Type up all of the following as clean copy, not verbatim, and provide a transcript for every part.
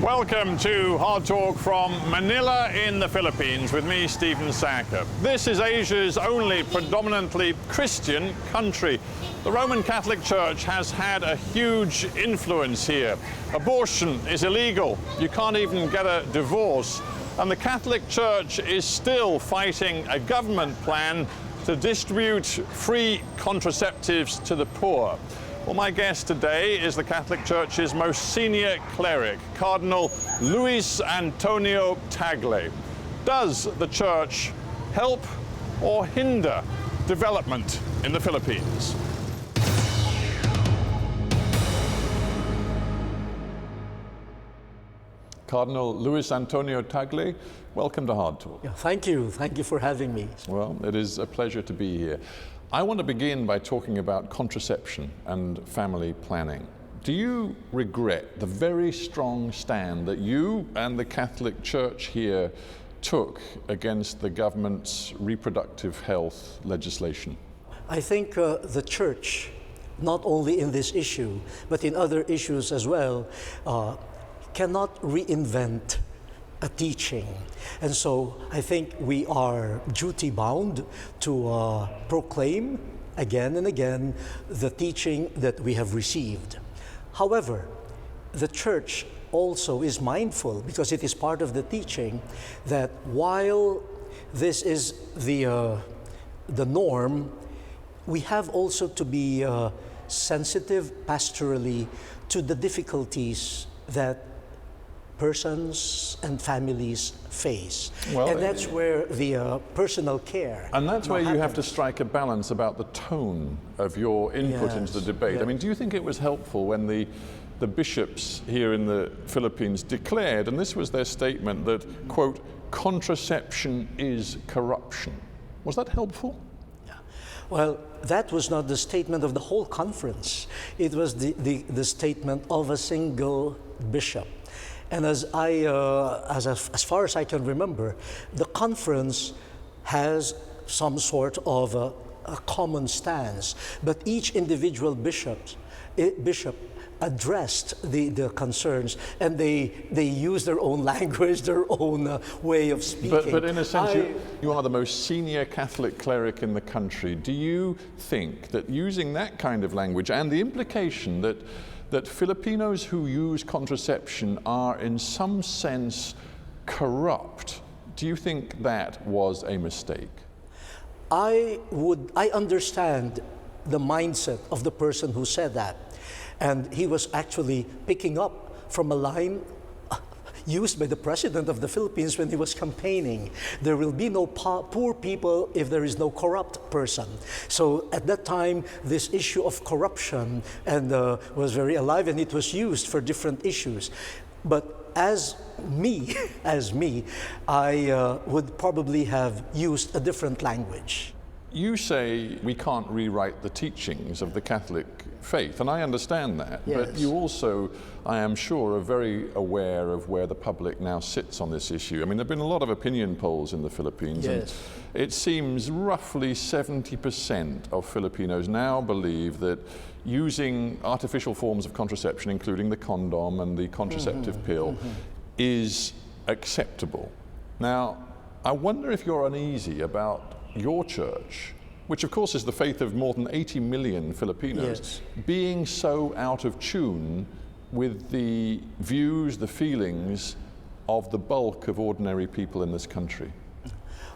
Welcome to Hard Talk from Manila in the Philippines with me, Stephen Sackur. This is Asia's only predominantly Christian country. The Roman Catholic Church has had a huge influence here. Abortion is illegal. You can't even get a divorce. And the Catholic Church is still fighting a government plan to distribute free contraceptives to the poor. Well, my guest today is the Catholic Church's most senior cleric, Cardinal Luis Antonio Tagle. Does the Church help or hinder development in the Philippines? Cardinal Luis Antonio Tagle, welcome to Hard Talk. Yeah, thank you. Thank you for having me. Well, it is a pleasure to be here. I want to begin by talking about contraception and family planning. Do you regret the very strong stand that you and the Catholic Church here took against the government's reproductive health legislation? I think the Church, not only in this issue, but in other issues as well, cannot reinvent a teaching. And so I think we are duty-bound to proclaim again and again the teaching that we have received. However, the Church also is mindful, because it is part of the teaching, that while this is the norm, we have also to be sensitive pastorally to the difficulties that persons and families face. Well, and that's where the personal care. And that's where you have to strike a balance about the tone of your input into the debate. Yeah. I mean, do you think it was helpful when the bishops here in the Philippines declared, and this was their statement, that, quote, contraception is corruption? Was that helpful? Well, that was not the statement of the whole conference. It was the statement of a single bishop. And as far as I can remember, the conference has some sort of a common stance, but each individual bishop addressed the concerns, and they used their own language, their own way of speaking. But in a sense, you are the most senior Catholic cleric in the country. Do you think that using that kind of language and the implication that Filipinos who use contraception are in some sense corrupt, do you think that was a mistake? I understand the mindset of the person who said that. And he was actually picking up from a line used by the President of the Philippines when he was campaigning. There will be no poor people if there is no corrupt person. So at that time, this issue of corruption was very alive, and it was used for different issues. But as me, I would probably have used a different language. You say we can't rewrite the teachings of the Catholic faith, and I understand that. Yes. But you also, I am sure, are very aware of where the public now sits on this issue. I mean, there have been a lot of opinion polls in the Philippines, and it seems roughly 70% of Filipinos now believe that using artificial forms of contraception, including the condom and the contraceptive pill, is acceptable. Now, I wonder if you're uneasy about your church, which of course is the faith of more than 80 million Filipinos, being so out of tune with the views, the feelings of the bulk of ordinary people in this country.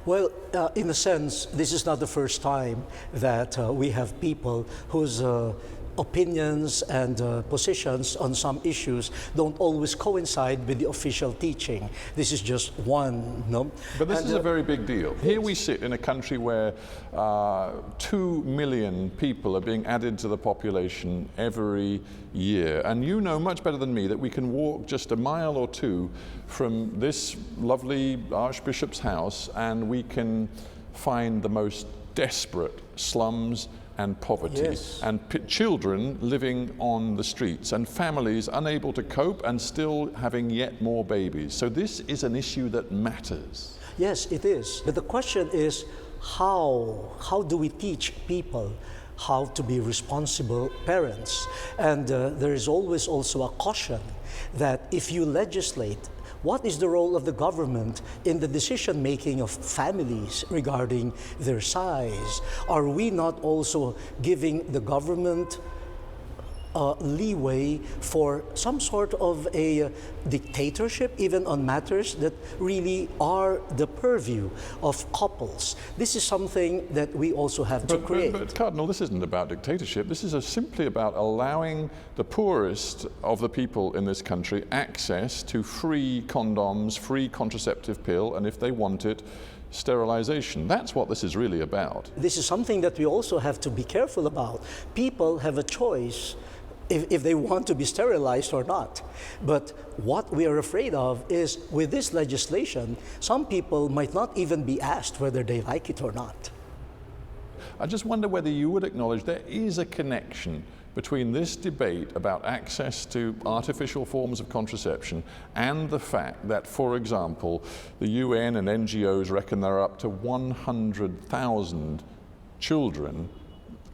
Well, in a sense, this is not the first time that we have people whose opinions and positions on some issues don't always coincide with the official teaching. This is just one, no? But this is a very big deal. Here we sit in a country where 2 million people are being added to the population every year. And you know much better than me that we can walk just a mile or two from this lovely Archbishop's house, and we can find the most desperate slums and poverty, and children living on the streets, and families unable to cope and still having yet more babies. So this is an issue that matters. Yes, it is. But the question is, how do we teach people how to be responsible parents. And there is always also a caution that if you legislate, what is the role of the government in the decision-making of families regarding their size? Are we not also giving the government leeway for some sort of a dictatorship, even on matters that really are the purview of couples? This is something that we also have to create. But Cardinal, this isn't about dictatorship. This is simply about allowing the poorest of the people in this country access to free condoms, free contraceptive pill, and if they want it, sterilization. That's what this is really about. This is something that we also have to be careful about. People have a choice if they want to be sterilized or not. But what we are afraid of is with this legislation, some people might not even be asked whether they like it or not. I just wonder whether you would acknowledge there is a connection between this debate about access to artificial forms of contraception and the fact that, for example, the UN and NGOs reckon there are up to 100,000 children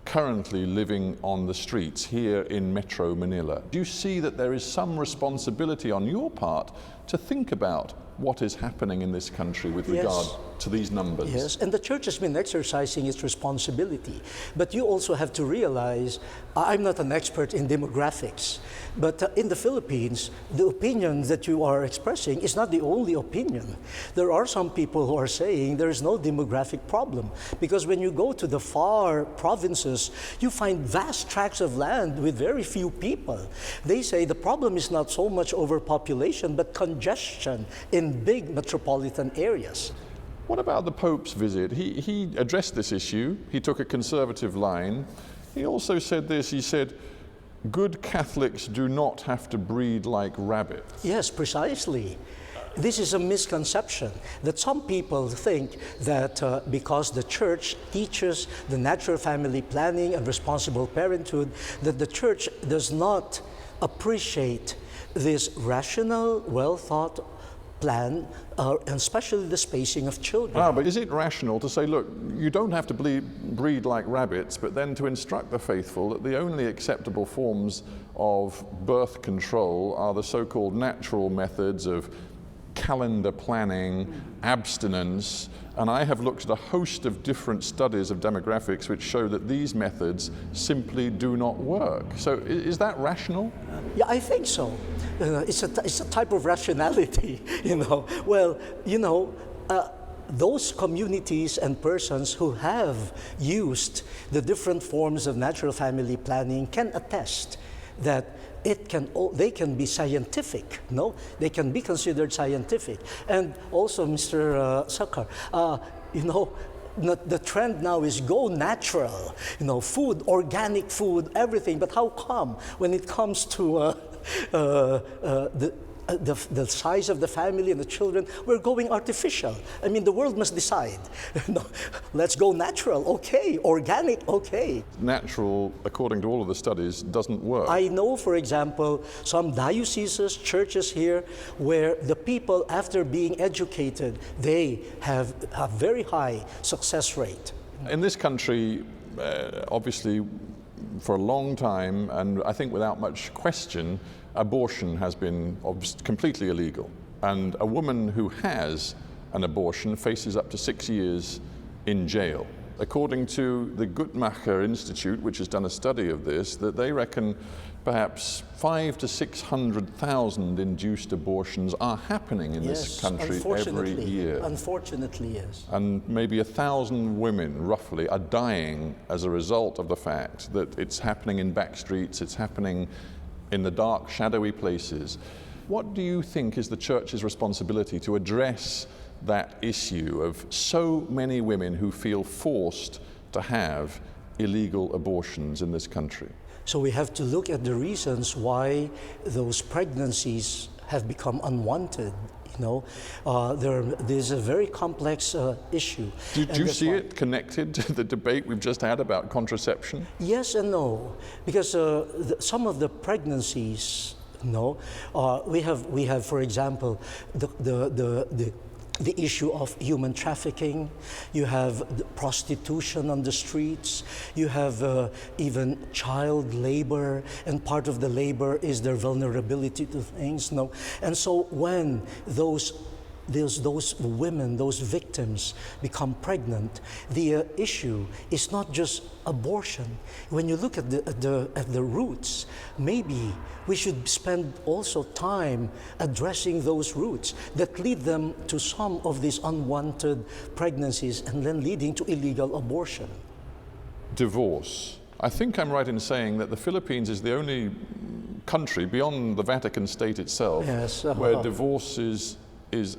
currently living on the streets here in Metro Manila. Do you see that there is some responsibility on your part to think about what is happening in this country with regard to these numbers? Yes, and the church has been exercising its responsibility. But you also have to realize, I'm not an expert in demographics, but in the Philippines, the opinion that you are expressing is not the only opinion. There are some people who are saying there is no demographic problem, because when you go to the far provinces, you find vast tracts of land with very few people. They say the problem is not so much overpopulation, but congestion in big metropolitan areas. What about the Pope's visit? He addressed this issue. He took a conservative line. He also said this. He said, good Catholics do not have to breed like rabbits. Yes, precisely. This is a misconception that some people think that because the church teaches the natural family planning and responsible parenthood, that the church does not appreciate this rational, well-thought plan, and especially the spacing of children. But is it rational to say, look, you don't have to breed like rabbits, but then to instruct the faithful that the only acceptable forms of birth control are the so-called natural methods of calendar planning, abstinence, and I have looked at a host of different studies of demographics which show that these methods simply do not work. So is that rational? Yeah, I think so. It's a type of rationality, you know. Well, you know, those communities and persons who have used the different forms of natural family planning can attest that they can be scientific, no? They can be considered scientific. And also, Mr. Sackur, you know, the trend now is go natural, you know, food, organic food, everything. But how come when it comes to the size of the family and the children, we're going artificial? I mean, the world must decide. No, let's go natural, okay. Organic, okay. Natural, according to all of the studies, doesn't work. I know, for example, some dioceses, churches here, where the people, after being educated, they have a very high success rate. In this country, obviously, for a long time, and I think without much question, abortion has been completely illegal. And a woman who has an abortion faces up to 6 years in jail. According to the Guttmacher Institute, which has done a study of this, that they reckon perhaps 500,000 to 600,000 induced abortions are happening in this country every year. Unfortunately, yes. And maybe 1,000 women, roughly, are dying as a result of the fact that it's happening in back streets, it's happening in the dark, shadowy places. What do you think is the church's responsibility to address that issue of so many women who feel forced to have illegal abortions in this country? So we have to look at the reasons why those pregnancies have become unwanted. You know, there's a very complex issue. Do you see it connected to the debate we've just had about contraception? Yes and no, because some of the pregnancies, we have, for example, the the issue of human trafficking, you have prostitution on the streets, you have even child labor, and part of the labor is their vulnerability to things. No? And so when those women, those victims become pregnant, the issue is not just abortion. When you look at the roots, maybe we should spend also time addressing those roots that lead them to some of these unwanted pregnancies and then leading to illegal abortion. Divorce. I think I'm right in saying that the Philippines is the only country beyond the Vatican State itself where divorce is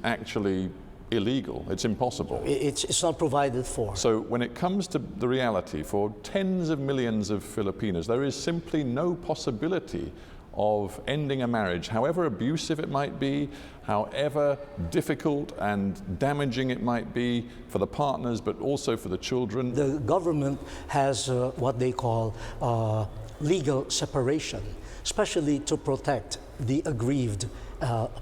actually illegal. It's impossible. It's not provided for. So when it comes to the reality for tens of millions of Filipinos, there is simply no possibility of ending a marriage, however abusive it might be, however difficult and damaging it might be for the partners, but also for the children. The government has what they call legal separation, especially to protect the aggrieved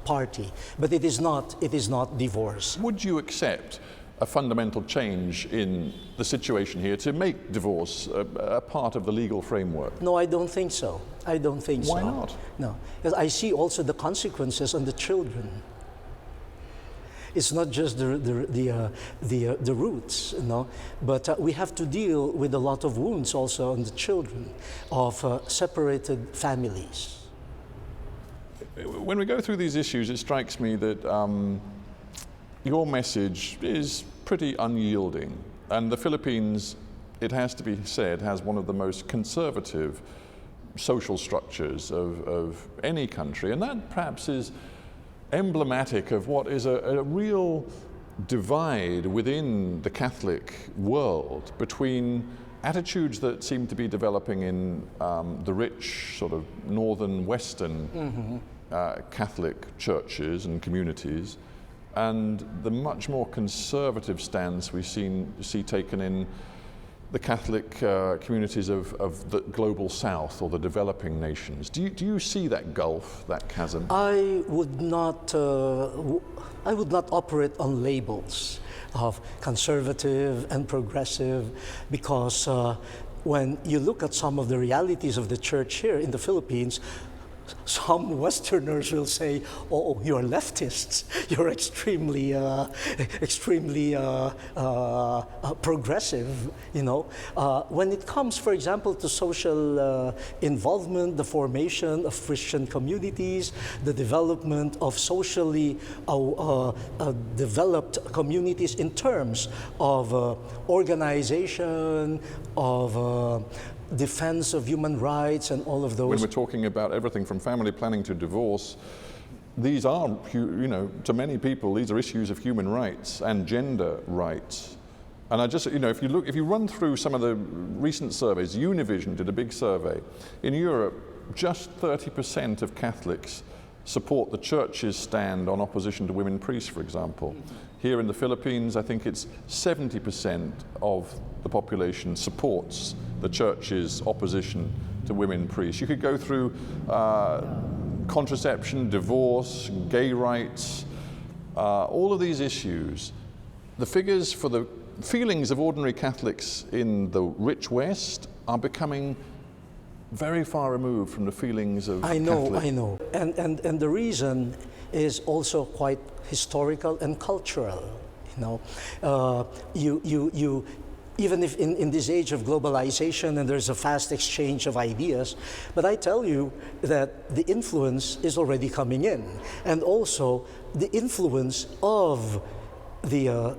party, but it is not divorce. Would you accept a fundamental change in the situation here to make divorce a part of the legal framework? No, I don't think so. I don't think so. Why not? No, because I see also the consequences on the children. It's not just the roots, you know, but we have to deal with a lot of wounds also on the children of separated families. When we go through these issues, it strikes me that your message is pretty unyielding. And the Philippines, it has to be said, has one of the most conservative social structures of any country. And that perhaps is emblematic of what is a real divide within the Catholic world between attitudes that seem to be developing in the rich, sort of northern, western Catholic churches and communities, and the much more conservative stance we see taken in the Catholic communities of the global south or the developing nations. Do you see that gulf, that chasm? I would not operate on labels of conservative and progressive, because when you look at some of the realities of the church here in the Philippines, some Westerners will say, "Oh, you're leftists. You're extremely progressive." You know, when it comes, for example, to social involvement, the formation of Christian communities, the development of socially developed communities in terms of organization, of defense of human rights and all of those. When we're talking about everything from family planning to divorce, these are, you know, to many people, these are issues of human rights and gender rights. And I just, you know, if you run through some of the recent surveys, Univision did a big survey. In Europe, just 30% of Catholics support the church's stand on opposition to women priests, for example. Here in the Philippines, I think it's 70% of the population supports the church's opposition to women priests. You could go through contraception, divorce, gay rights, all of these issues. The figures for the feelings of ordinary Catholics in the rich West are becoming very far removed from the feelings of Catholics. I know. And the reason is also quite historical and cultural. You know, even if in this age of globalization and there's a fast exchange of ideas, but I tell you that the influence is already coming in, and also the influence of the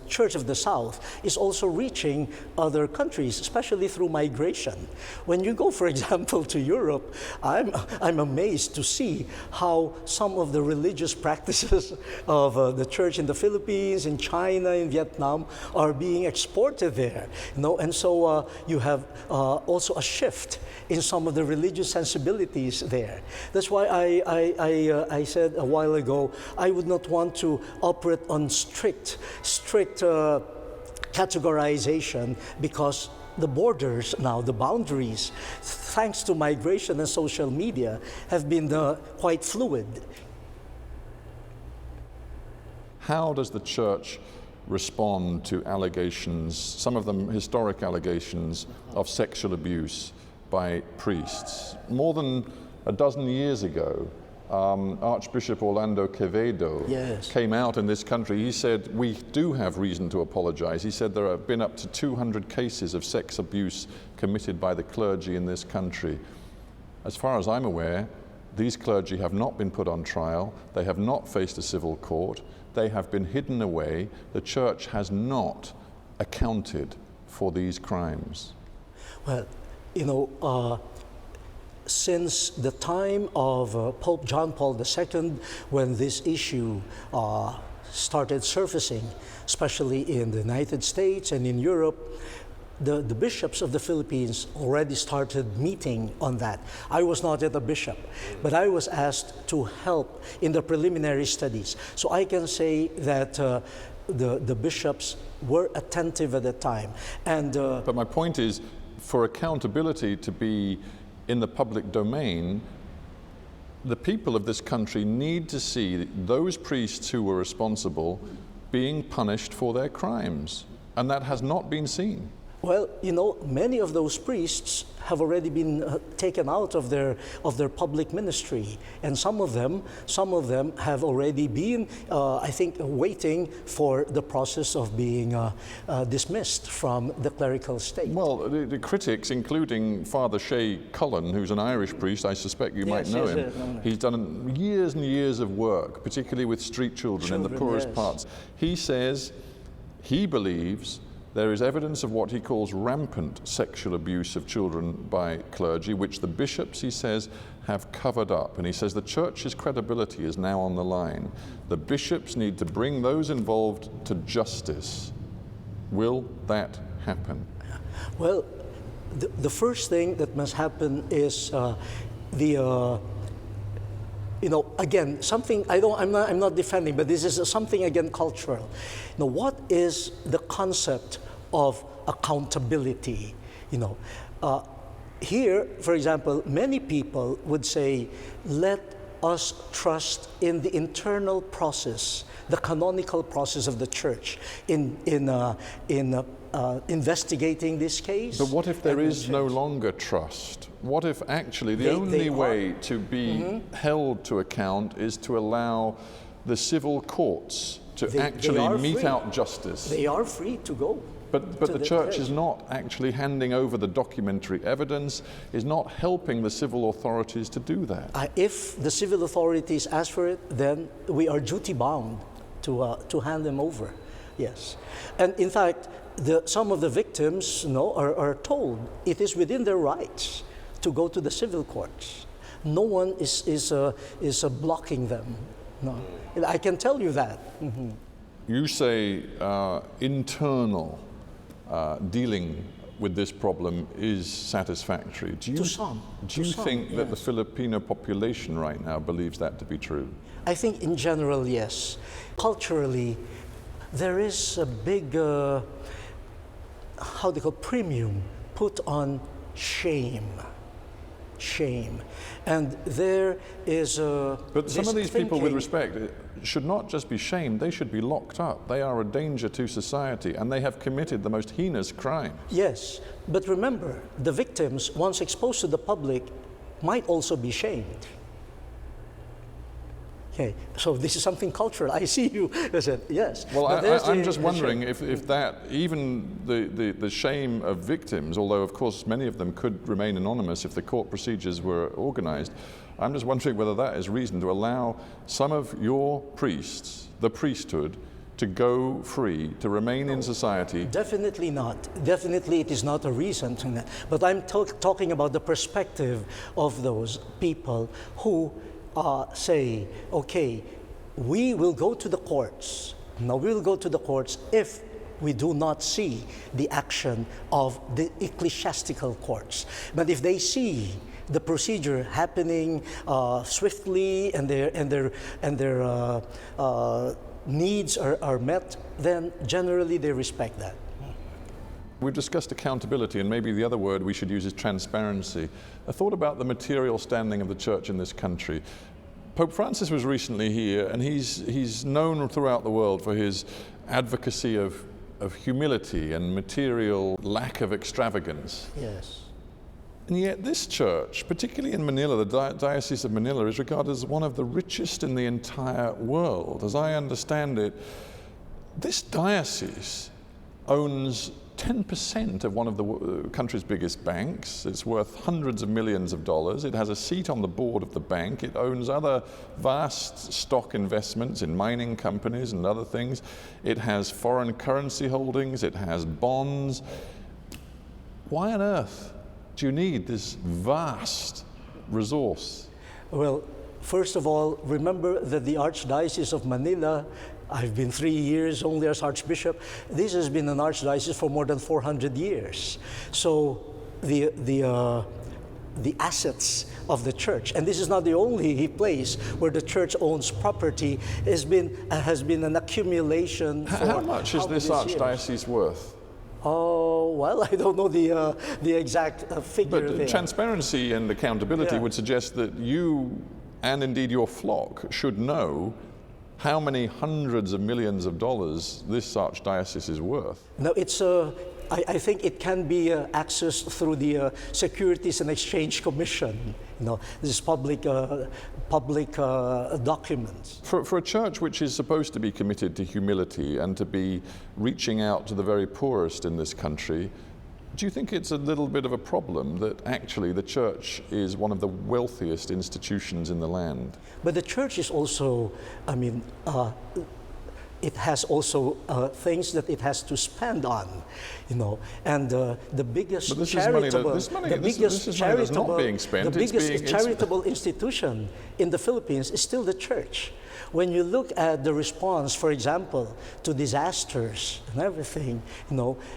Church of the South is also reaching other countries, especially through migration. When you go, for example, to Europe, I'm amazed to see how some of the religious practices of the church in the Philippines, in China, in Vietnam are being exported there. You know, and so you have also a shift in some of the religious sensibilities there. That's why I said a while ago, I would not want to operate on strict categorization, because the borders now, the boundaries, thanks to migration and social media, have been quite fluid. how does the church respond to allegations, some of them historic allegations, of sexual abuse by priests? More than a dozen years ago, Archbishop Orlando Quevedo came out in this country. He said, we do have reason to apologize. He said there have been up to 200 cases of sex abuse committed by the clergy in this country. As far as I'm aware, these clergy have not been put on trial. They have not faced a civil court. They have been hidden away. The church has not accounted for these crimes. Well, you know, since the time of Pope John Paul II, when this issue started surfacing, especially in the United States and in Europe, the bishops of the Philippines already started meeting on that. I was not yet a bishop, but I was asked to help in the preliminary studies. So I can say that the bishops were attentive at the time. And but my point is, for accountability to be in the public domain, the people of this country need to see those priests who were responsible being punished for their crimes. And that has not been seen. Well, you know, many of those priests have already been taken out of their public ministry, and some of them have already been, I think, waiting for the process of being dismissed from the clerical state. Well, the critics, including Father Shea Cullen, who's an Irish priest, I suspect you might know him. He's done years and years of work, particularly with street children in the poorest parts. He says he believes there is evidence of what he calls rampant sexual abuse of children by clergy, which the bishops, he says, have covered up. And he says the church's credibility is now on the line. The bishops need to bring those involved to justice. Will that happen? Well, the first thing that must happen is you know, again, something I'm not defending, but this is something again cultural. Now, what is the concept of accountability? You know, here, for example, many people would say, let us trust in the internal process, the canonical process of the church in investigating this case. But what if there is no longer trust? What if actually the only way to be held to account is to allow the civil courts to actually mete out justice? They are free to go. But the church is not actually handing over the documentary evidence, is not helping the civil authorities to do that. If the civil authorities ask for it, then we are duty bound to hand them over. Yes. And in fact, some of the victims are told it is within their rights to go to the civil courts. No one is blocking them. No. I can tell you that. Mm-hmm. You say internal dealing with this problem is satisfactory. Do you think that the Filipino population right now believes that to be true? I think in general, yes. Culturally, there is a big, premium put on shame. And there is But some of these people, with respect, should not just be shamed, they should be locked up. They are a danger to society, and they have committed the most heinous crimes. Yes, but remember, the victims, once exposed to the public, might also be shamed. Okay, so this is something cultural. I see you. I said, yes. Well, I'm just wondering if that, even the shame of victims, although of course many of them could remain anonymous if the court procedures were organized, I'm just wondering whether that is reason to allow some of your priests, the priesthood, to go free, to remain in society. Definitely not. Definitely it is not a reason to that. But I'm talking about the perspective of those people who say, okay, we will go to the courts. Now we will go to the courts if we do not see the action of the ecclesiastical courts. But if they see the procedure happening swiftly and their needs are met, then generally they respect that. We've discussed accountability, and maybe the other word we should use is transparency. A thought about the material standing of the church in this country. Pope Francis was recently here, and he's known throughout the world for his advocacy of humility and material lack of extravagance. Yes. And yet this church, particularly in Manila, the Diocese of Manila, is regarded as one of the richest in the entire world. As I understand it, this diocese owns 10% of one of the country's biggest banks. It's worth hundreds of millions of dollars. It has a seat on the board of the bank. It owns other vast stock investments in mining companies and other things. It has foreign currency holdings. It has bonds. Why on earth do you need this vast resource? Well, first of all, remember that the Archdiocese of Manila, I've been 3 years only as Archbishop. This has been an archdiocese for more than 400 years. So the assets of the church, and this is not the only place where the church owns property, has been an accumulation. How much is this archdiocese worth? Oh, well, I don't know the exact figure But there. transparency and accountability would suggest that you, and indeed your flock, should know how many hundreds of millions of dollars this archdiocese is worth. No, it's I think it can be accessed through the Securities and Exchange Commission. This is public documents. For a church which is supposed to be committed to humility and to be reaching out to the very poorest in this country, do you think it's a little bit of a problem that actually the church is one of the wealthiest institutions in the land? But the church is also, it has also things that it has to spend on, and the biggest charitable institution in the Philippines is still the church. When you look at the response, for example, to disasters and everything,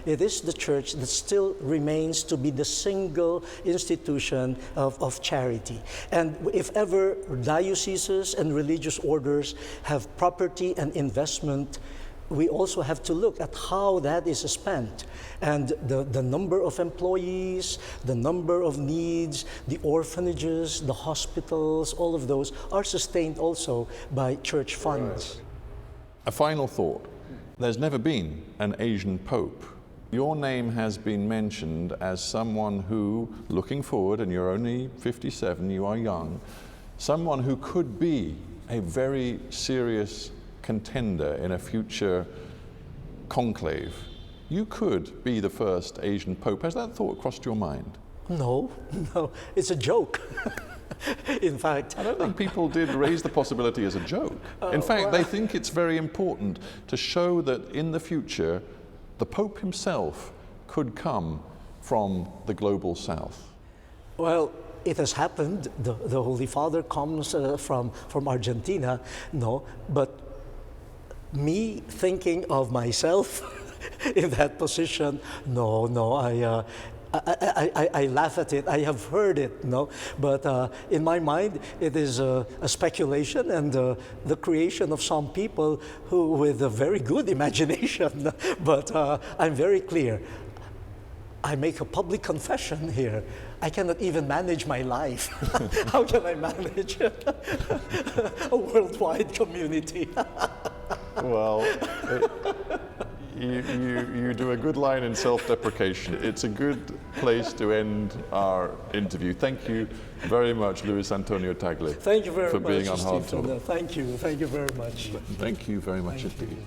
it is the church that still remains to be the single institution of charity. And if ever dioceses and religious orders have property and investment, we also have to look at how that is spent, and the number of employees, the number of needs, the orphanages, the hospitals, all of those are sustained also by church funds. Right. A final thought. There's never been an Asian pope. Your name has been mentioned as someone who, looking forward, and you're only 57, you are young, someone who could be a very serious contender in a future conclave. You could be the first Asian pope. Has that thought crossed your mind? No, it's a joke. In fact, I don't think people did raise the possibility as a joke. In fact, they think it's very important to show that in the future, the Pope himself could come from the global south. Well, it has happened. The Holy Father comes from Argentina, but me thinking of myself in that position, I laugh at it. I have heard it, but in my mind, it is a speculation and the creation of some people who with a very good imagination. But I'm very clear. I make a public confession here. I cannot even manage my life. How can I manage a worldwide community? Well, you do a good line in self-deprecation. It's a good place to end our interview. Thank you very much, Luis Antonio Tagle. Thank you very much for being on HARDtalk. Thank you very much. Thank you very much indeed.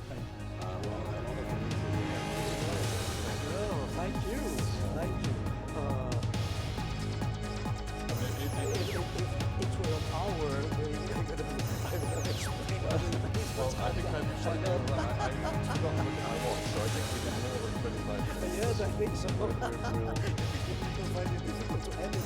Yes, I think so. You'll find it difficult to edit.